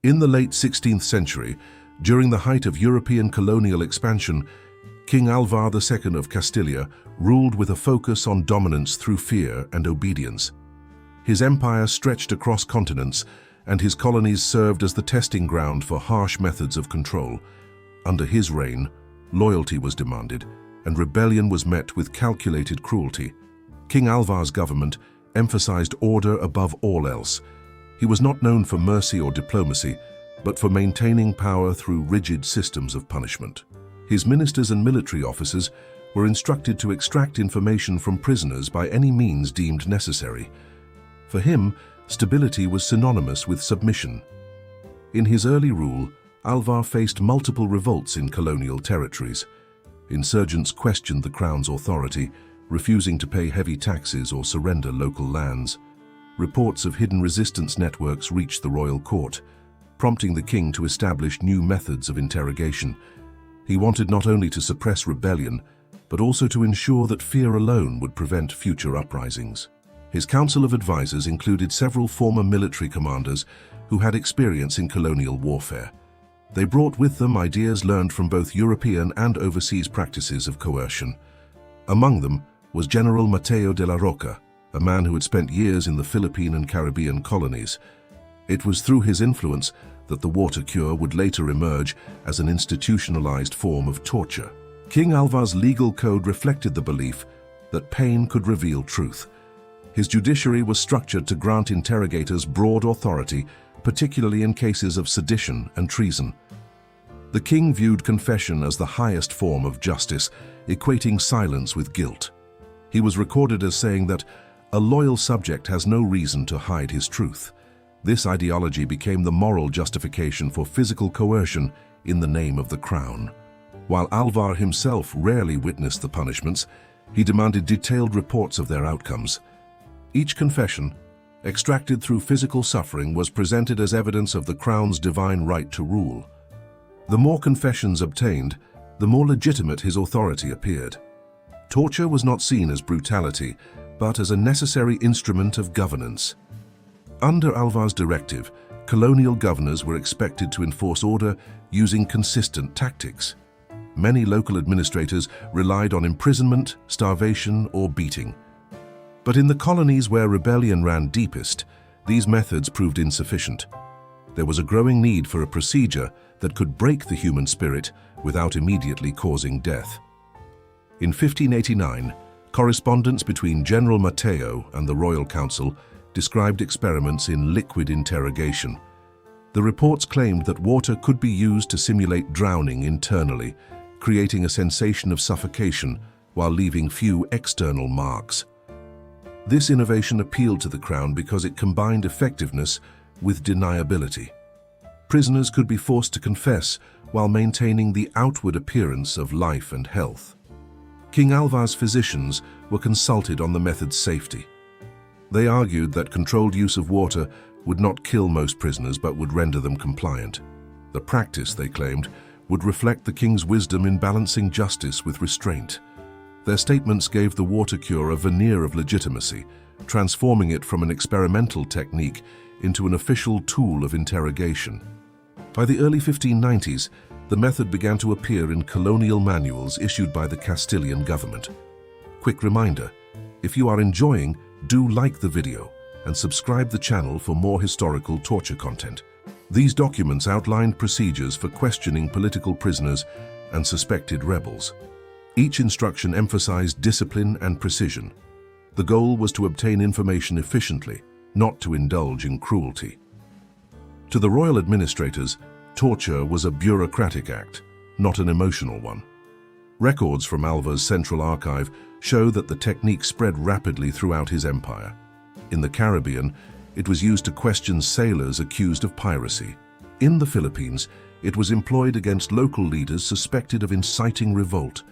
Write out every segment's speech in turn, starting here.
In the late 16th century, during the height of European colonial expansion, King Alvar II of Castilla ruled with a focus on dominance through fear and obedience. His empire stretched across continents, and his colonies served as the testing ground for harsh methods of control. Under his reign, loyalty was demanded, and rebellion was met with calculated cruelty. King Alvar's government emphasized order above all else. He was not known for mercy or diplomacy, but for maintaining power through rigid systems of punishment. His ministers and military officers were instructed to extract information from prisoners by any means deemed necessary. For him, stability was synonymous with submission. In his early rule, Alvar faced multiple revolts in colonial territories. Insurgents questioned the crown's authority, refusing to pay heavy taxes or surrender local lands. Reports of hidden resistance networks reached the royal court, prompting the king to establish new methods of interrogation. He wanted not only to suppress rebellion, but also to ensure that fear alone would prevent future uprisings. His council of advisors included several former military commanders who had experience in colonial warfare. They brought with them ideas learned from both European and overseas practices of coercion. Among them was General Mateo de la Roca, a man who had spent years in the Philippine and Caribbean colonies. It was through his influence that the water cure would later emerge as an institutionalized form of torture. King Alvar's legal code reflected the belief that pain could reveal truth. His judiciary was structured to grant interrogators broad authority, particularly in cases of sedition and treason. The king viewed confession as the highest form of justice, equating silence with guilt. He was recorded as saying that a loyal subject has no reason to hide his truth. This ideology became the moral justification for physical coercion in the name of the crown. While Alvar himself rarely witnessed the punishments, he demanded detailed reports of their outcomes. Each confession, extracted through physical suffering, was presented as evidence of the crown's divine right to rule. The more confessions obtained, the more legitimate his authority appeared. Torture was not seen as brutality, but as a necessary instrument of governance. Under Alvar's directive, colonial governors were expected to enforce order using consistent tactics. Many local administrators relied on imprisonment, starvation, or beating. But in the colonies where rebellion ran deepest, these methods proved insufficient. There was a growing need for a procedure that could break the human spirit without immediately causing death. In 1589, correspondence between General Mateo and the Royal Council described experiments in liquid interrogation. The reports claimed that water could be used to simulate drowning internally, creating a sensation of suffocation while leaving few external marks. This innovation appealed to the crown because it combined effectiveness with deniability. Prisoners could be forced to confess while maintaining the outward appearance of life and health. King Alvar's physicians were consulted on the method's safety. They argued that controlled use of water would not kill most prisoners but would render them compliant. The practice, they claimed, would reflect the king's wisdom in balancing justice with restraint. Their statements gave the water cure a veneer of legitimacy, transforming it from an experimental technique into an official tool of interrogation. By the early 1590s, the method began to appear in colonial manuals issued by the Castilian government. Quick reminder, if you are enjoying, do like the video and subscribe the channel for more historical torture content. These documents outlined procedures for questioning political prisoners and suspected rebels. Each instruction emphasized discipline and precision. The goal was to obtain information efficiently, not to indulge in cruelty. To the royal administrators, torture was a bureaucratic act, not an emotional one. Records from Alvar's central archive show that the technique spread rapidly throughout his empire. In the Caribbean, it was used to question sailors accused of piracy. In the Philippines, it was employed against local leaders suspected of inciting revolt.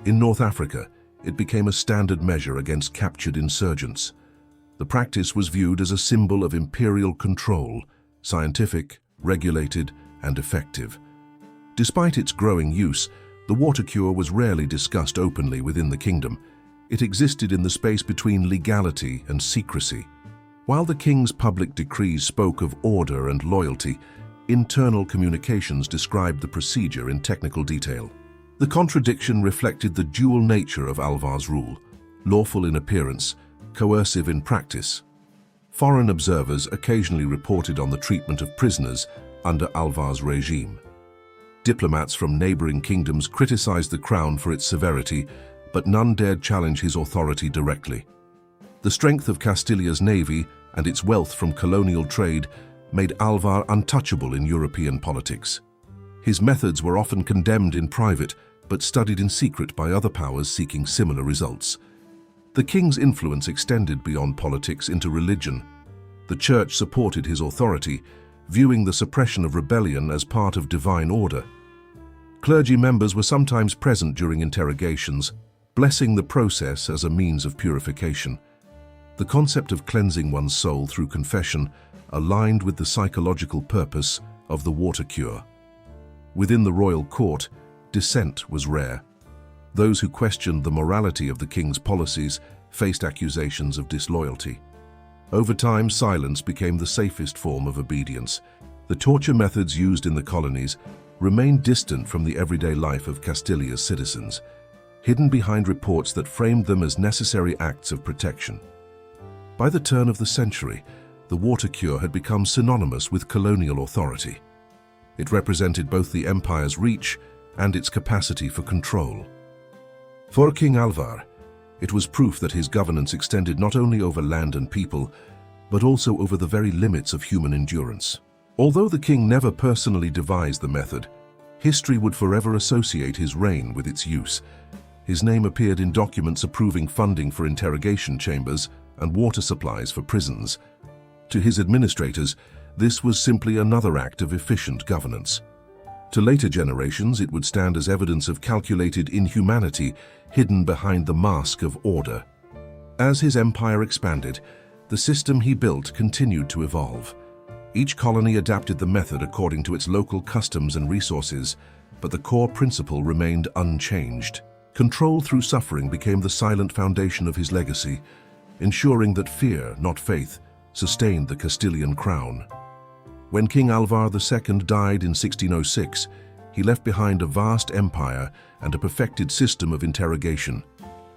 In North Africa, it became a standard measure against captured insurgents. The practice was viewed as a symbol of imperial control, scientific, regulated, and effective. Despite its growing use, the water cure was rarely discussed openly within the kingdom. It existed in the space between legality and secrecy. While the king's public decrees spoke of order and loyalty, internal communications described the procedure in technical detail. The contradiction reflected the dual nature of Alvar's rule, lawful in appearance, coercive in practice. Foreign observers occasionally reported on the treatment of prisoners under Alvar's regime. Diplomats from neighboring kingdoms criticized the crown for its severity, but none dared challenge his authority directly. The strength of Castilia's navy and its wealth from colonial trade made Alvar untouchable in European politics. His methods were often condemned in private, but studied in secret by other powers seeking similar results. The king's influence extended beyond politics into religion. The church supported his authority, viewing the suppression of rebellion as part of divine order. Clergy members were sometimes present during interrogations, blessing the process as a means of purification. The concept of cleansing one's soul through confession aligned with the psychological purpose of the water cure. Within the royal court, dissent was rare. Those who questioned the morality of the king's policies faced accusations of disloyalty. Over time, silence became the safest form of obedience. The torture methods used in the colonies remained distant from the everyday life of Castilia's citizens, hidden behind reports that framed them as necessary acts of protection. By the turn of the century, the water cure had become synonymous with colonial authority. It represented both the empire's reach and its capacity for control. For King Alvar, it was proof that his governance extended not only over land and people, but also over the very limits of human endurance. Although the king never personally devised the method, history would forever associate his reign with its use. His name appeared in documents approving funding for interrogation chambers and water supplies for prisons. To his administrators, this was simply another act of efficient governance. To later generations, it would stand as evidence of calculated inhumanity hidden behind the mask of order. As his empire expanded, the system he built continued to evolve. Each colony adapted the method according to its local customs and resources, but the core principle remained unchanged. Control through suffering became the silent foundation of his legacy, ensuring that fear, not faith, sustained the Castilian crown. When King Alvar II died in 1606, he left behind a vast empire and a perfected system of interrogation.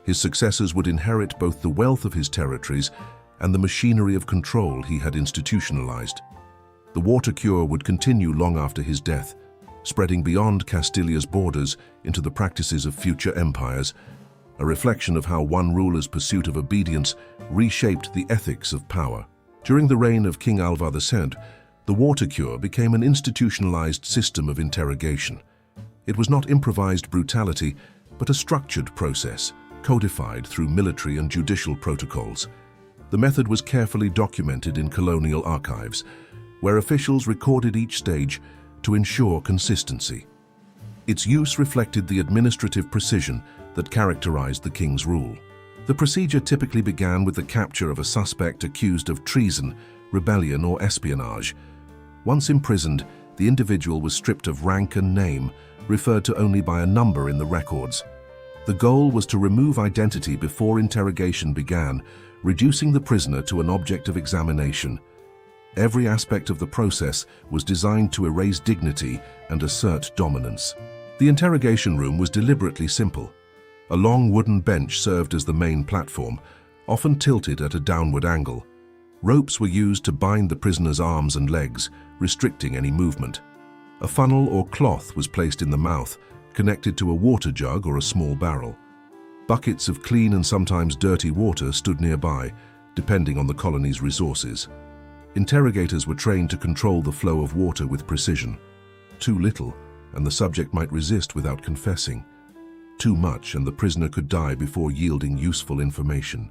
His successors would inherit both the wealth of his territories and the machinery of control he had institutionalized. The water cure would continue long after his death, spreading beyond Castilia's borders into the practices of future empires, a reflection of how one ruler's pursuit of obedience reshaped the ethics of power. During the reign of King Alvar II, the water cure became an institutionalized system of interrogation. It was not improvised brutality, but a structured process, codified through military and judicial protocols. The method was carefully documented in colonial archives, where officials recorded each stage to ensure consistency. Its use reflected the administrative precision that characterized the king's rule. The procedure typically began with the capture of a suspect accused of treason, rebellion, or espionage. Once imprisoned, the individual was stripped of rank and name, referred to only by a number in the records. The goal was to remove identity before interrogation began, reducing the prisoner to an object of examination. Every aspect of the process was designed to erase dignity and assert dominance. The interrogation room was deliberately simple. A long wooden bench served as the main platform, often tilted at a downward angle. Ropes were used to bind the prisoner's arms and legs, restricting any movement. A funnel or cloth was placed in the mouth, connected to a water jug or a small barrel. Buckets of clean and sometimes dirty water stood nearby, depending on the colony's resources. Interrogators were trained to control the flow of water with precision. Too little, and the subject might resist without confessing. Too much, and the prisoner could die before yielding useful information.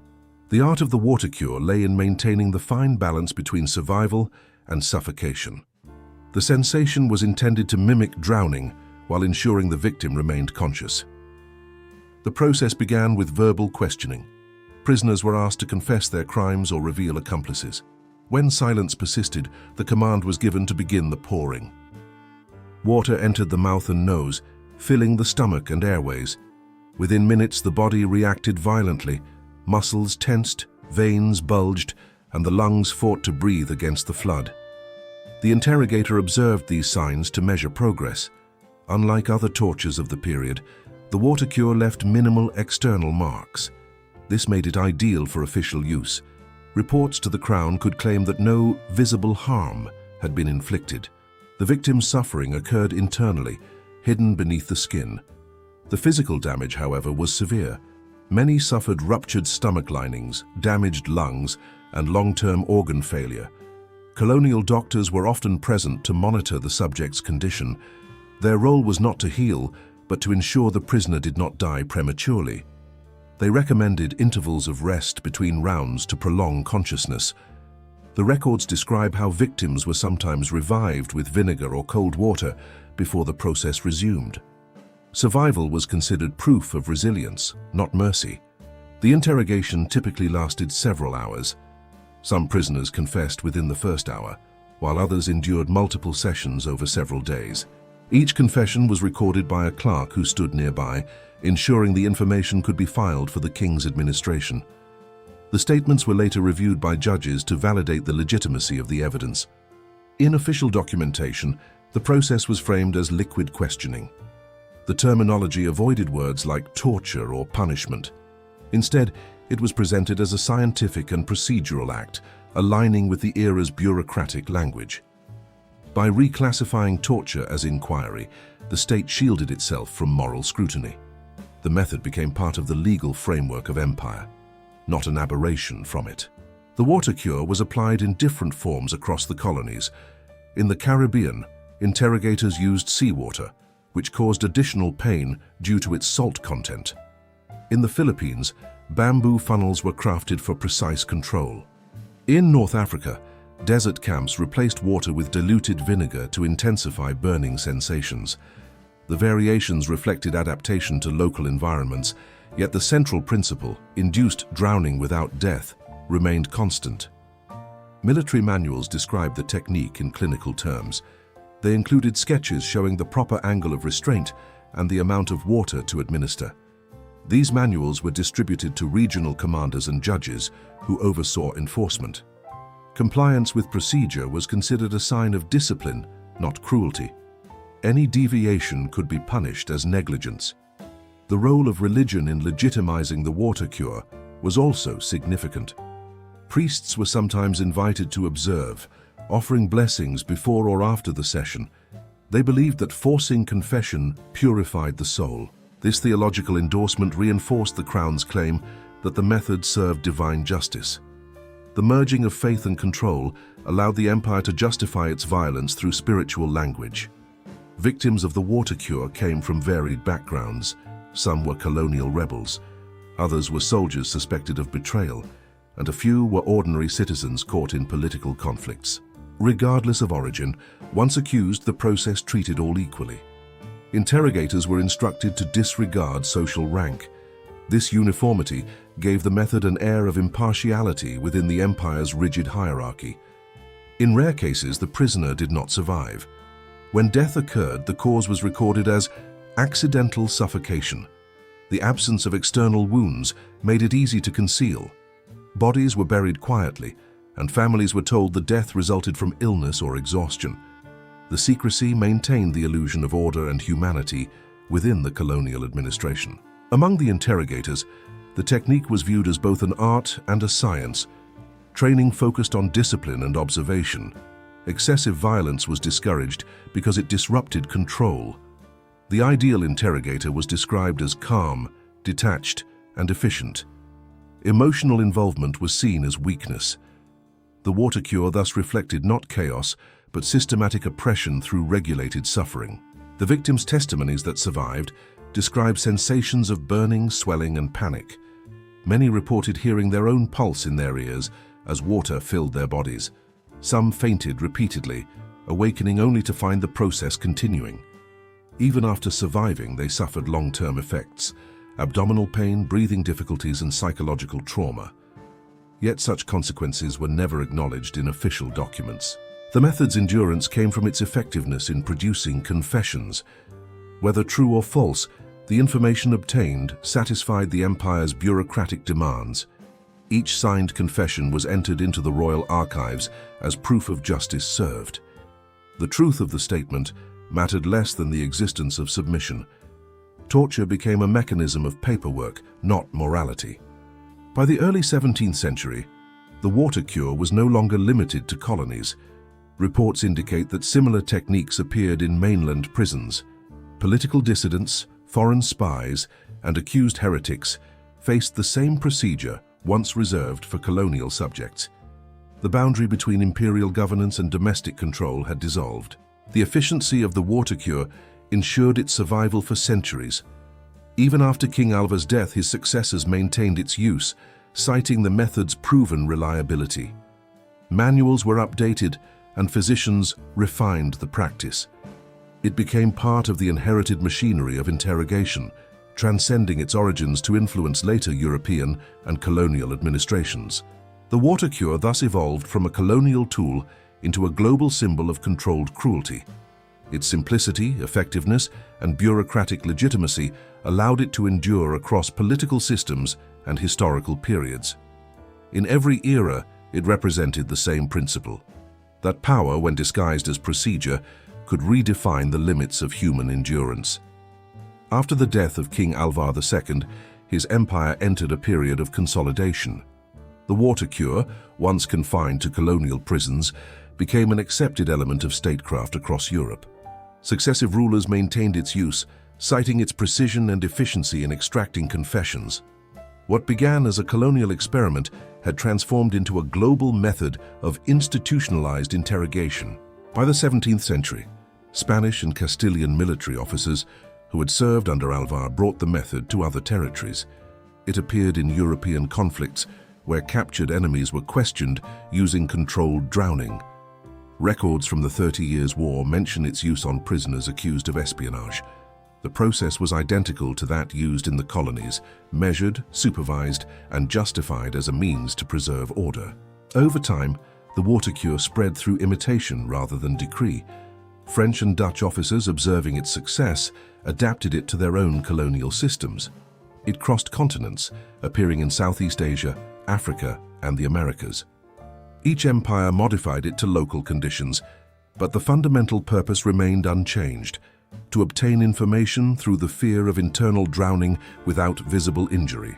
The art of the water cure lay in maintaining the fine balance between survival and suffocation. The sensation was intended to mimic drowning while ensuring the victim remained conscious. The process began with verbal questioning. Prisoners were asked to confess their crimes or reveal accomplices. When silence persisted, the command was given to begin the pouring. Water entered the mouth and nose, filling the stomach and airways. Within minutes, the body reacted violently. Muscles tensed, veins bulged, and the lungs fought to breathe against the flood. The interrogator observed these signs to measure progress. Unlike other tortures of the period, the water cure left minimal external marks. This made it ideal for official use. Reports to the Crown could claim that no visible harm had been inflicted. The victim's suffering occurred internally, hidden beneath the skin. The physical damage, however, was severe. Many suffered ruptured stomach linings, damaged lungs, and long-term organ failure. Colonial doctors were often present to monitor the subject's condition. Their role was not to heal, but to ensure the prisoner did not die prematurely. They recommended intervals of rest between rounds to prolong consciousness. The records describe how victims were sometimes revived with vinegar or cold water before the process resumed. Survival was considered proof of resilience, not mercy. The interrogation typically lasted several hours. Some prisoners confessed within the first hour, while others endured multiple sessions over several days. Each confession was recorded by a clerk who stood nearby, ensuring the information could be filed for the king's administration. The statements were later reviewed by judges to validate the legitimacy of the evidence. In official documentation, the process was framed as liquid questioning. The terminology avoided words like torture or punishment. Instead, it was presented as a scientific and procedural act, aligning with the era's bureaucratic language. By reclassifying torture as inquiry, the state shielded itself from moral scrutiny. The method became part of the legal framework of empire, not an aberration from it. The water cure was applied in different forms across the colonies. In the Caribbean, interrogators used seawater, which caused additional pain due to its salt content. In the Philippines, bamboo funnels were crafted for precise control. In North Africa, desert camps replaced water with diluted vinegar to intensify burning sensations. The variations reflected adaptation to local environments, yet the central principle, induced drowning without death, remained constant. Military manuals described the technique in clinical terms. They included sketches showing the proper angle of restraint and the amount of water to administer. These manuals were distributed to regional commanders and judges who oversaw enforcement. Compliance with procedure was considered a sign of discipline, not cruelty. Any deviation could be punished as negligence. The role of religion in legitimizing the water cure was also significant. Priests were sometimes invited to observe, offering blessings before or after the session. They believed that forcing confession purified the soul. This theological endorsement reinforced the Crown's claim that the method served divine justice. The merging of faith and control allowed the empire to justify its violence through spiritual language. Victims of the water cure came from varied backgrounds. Some were colonial rebels, others were soldiers suspected of betrayal, and a few were ordinary citizens caught in political conflicts. Regardless of origin, once accused, the process treated all equally. Interrogators were instructed to disregard social rank. This uniformity gave the method an air of impartiality within the empire's rigid hierarchy. In rare cases, the prisoner did not survive. When death occurred, the cause was recorded as accidental suffocation. The absence of external wounds made it easy to conceal. Bodies were buried quietly, and families were told the death resulted from illness or exhaustion. The secrecy maintained the illusion of order and humanity within the colonial administration. Among the interrogators, the technique was viewed as both an art and a science. Training focused on discipline and observation. Excessive violence was discouraged because it disrupted control. The ideal interrogator was described as calm, detached, and efficient. Emotional involvement was seen as weakness. The water cure thus reflected not chaos, but systematic oppression through regulated suffering. The victims' testimonies that survived describe sensations of burning, swelling, and panic. Many reported hearing their own pulse in their ears as water filled their bodies. Some fainted repeatedly, awakening only to find the process continuing. Even after surviving, they suffered long-term effects: abdominal pain, breathing difficulties, and psychological trauma. Yet such consequences were never acknowledged in official documents. The method's endurance came from its effectiveness in producing confessions. Whether true or false, the information obtained satisfied the empire's bureaucratic demands. Each signed confession was entered into the royal archives as proof of justice served. The truth of the statement mattered less than the existence of submission. Torture became a mechanism of paperwork, not morality. By the early 17th century, the water cure was no longer limited to colonies. Reports indicate that similar techniques appeared in mainland prisons. Political dissidents, foreign spies, and accused heretics faced the same procedure once reserved for colonial subjects. The boundary between imperial governance and domestic control had dissolved. The efficiency of the water cure ensured its survival for centuries. Even after King Alvar's death, his successors maintained its use, citing the method's proven reliability. Manuals were updated, and physicians refined the practice. It became part of the inherited machinery of interrogation, transcending its origins to influence later European and colonial administrations. The water cure thus evolved from a colonial tool into a global symbol of controlled cruelty. Its simplicity, effectiveness, and bureaucratic legitimacy allowed it to endure across political systems and historical periods. In every era, it represented the same principle: that power, when disguised as procedure, could redefine the limits of human endurance. After the death of King Alvar II, his empire entered a period of consolidation. The water cure, once confined to colonial prisons, became an accepted element of statecraft across Europe. Successive rulers maintained its use, citing its precision and efficiency in extracting confessions. What began as a colonial experiment had transformed into a global method of institutionalized interrogation. By the 17th century, Spanish and Castilian military officers who had served under Alvar brought the method to other territories. It appeared in European conflicts where captured enemies were questioned using controlled drowning. Records from the 30 Years' War mention its use on prisoners accused of espionage. The process was identical to that used in the colonies, measured, supervised, and justified as a means to preserve order. Over time, the water cure spread through imitation rather than decree. French and Dutch officers, observing its success, adapted it to their own colonial systems. It crossed continents, appearing in Southeast Asia, Africa, and the Americas. Each empire modified it to local conditions, but the fundamental purpose remained unchanged: to obtain information through the fear of internal drowning without visible injury.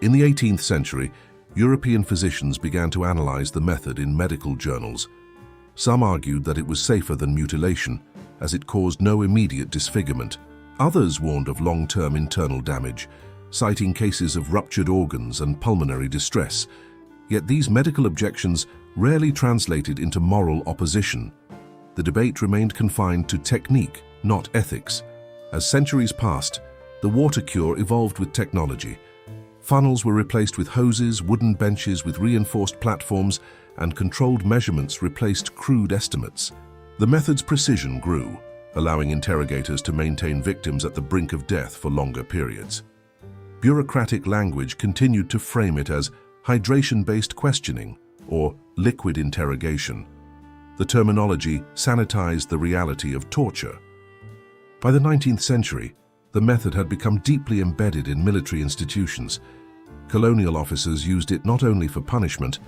In the 18th century, European physicians began to analyze the method in medical journals. Some argued that it was safer than mutilation, as it caused no immediate disfigurement. Others warned of long-term internal damage, citing cases of ruptured organs and pulmonary distress. Yet these medical objections rarely translated into moral opposition. The debate remained confined to technique, not ethics. As centuries passed, the water cure evolved with technology. Funnels were replaced with hoses, wooden benches with reinforced platforms, and controlled measurements replaced crude estimates. The method's precision grew, allowing interrogators to maintain victims at the brink of death for longer periods. Bureaucratic language continued to frame it as hydration-based questioning or liquid interrogation. The terminology sanitized the reality of torture. By the 19th century, the method had become deeply embedded in military institutions. Colonial officers used it not only for punishment,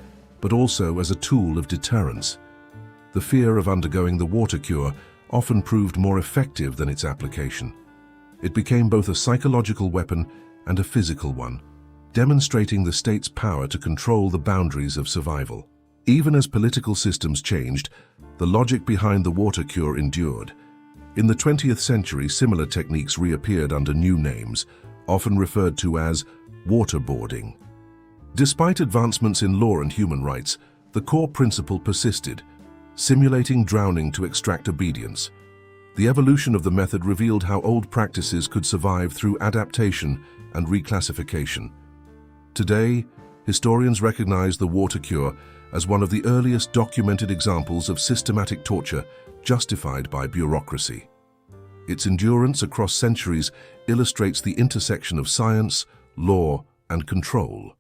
but also as a tool of deterrence. The fear of undergoing the water cure often proved more effective than its application. It became both a psychological weapon and a physical one, demonstrating the state's power to control the boundaries of survival. Even as political systems changed, the logic behind the water cure endured. In the 20th century, similar techniques reappeared under new names, often referred to as waterboarding. Despite advancements in law and human rights, the core principle persisted: simulating drowning to extract obedience. The evolution of the method revealed how old practices could survive through adaptation and reclassification. Today, historians recognize the water cure as one of the earliest documented examples of systematic torture justified by bureaucracy. Its endurance across centuries illustrates the intersection of science, law, and control.